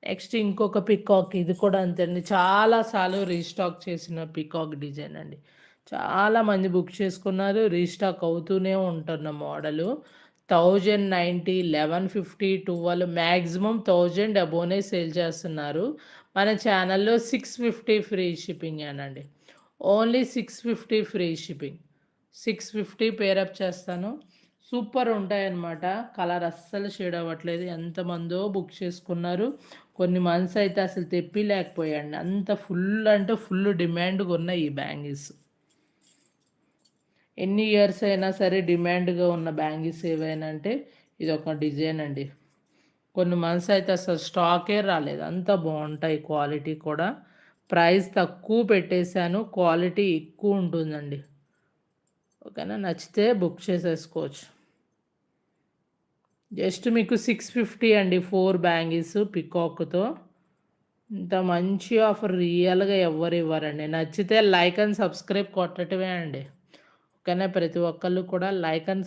Next ఇంకొక peacock ఇది కూడా అంతే అండి. చాలా సార్లు రీస్టాక్ చేసిన పికాక్ డిజైన్ అండి. చాలామంది బుక్ చేసుకున్నారు. రీస్టాక్ అవుతూనే ఉంటున్న మోడలు. 1090, 1150, 12 మాక్సిమం 1000 అబోనే సేల్ చేస్తున్నారు. మన ఛానల్‌లో 650 ఫ్రీ షిప్పింగేనండి. Only 650 free shipping. 650 పేరప్ చేస్తాను. సూపర్ ఉంటాయన్నమాట. కలర్ అస్సలు షేడ్ అవ్వట్లేదు. ఎంతమందో బుక్ చేసుకున్నారు. కొన్ని మంత్స్ అయితే అసలు తెప్పియలేకపోయాను. అంత ఫుల్ అంటే ఫుల్ డిమాండ్‌గా ఉన్నాయి ఈ బ్యాంగిల్స్. ఎన్ని ఇయర్స్ అయినా సరే డిమాండ్‌గా ఉన్న బ్యాంగిల్స్ ఏవైనా అంటే ఇదొక డిజైన్ అండి. కొన్ని మంత్స్ అయితే అసలు స్టాకే రాలేదు. అంత బావుంటాయి క్వాలిటీ కూడా. ప్రైస్ తక్కువ పెట్టేశాను. క్వాలిటీ ఎక్కువ ఉంటుందండి. ఓకేనా? నచ్చితే బుక్ చేసేసుకోవచ్చు. జస్ట్ మీకు 650 అండి 4 బ్యాంగిల్స్ పికాక్‌తో. ఇంత మంచి ఆఫర్ రియల్‌గా ఎవ్వరు ఇవ్వరండి. నచ్చితే లైక్ అండ్ సబ్స్క్రైబ్ కొట్టటమే అండి. ఓకేనా? ప్రతి ఒక్కళ్ళు కూడా లైక్ అండ్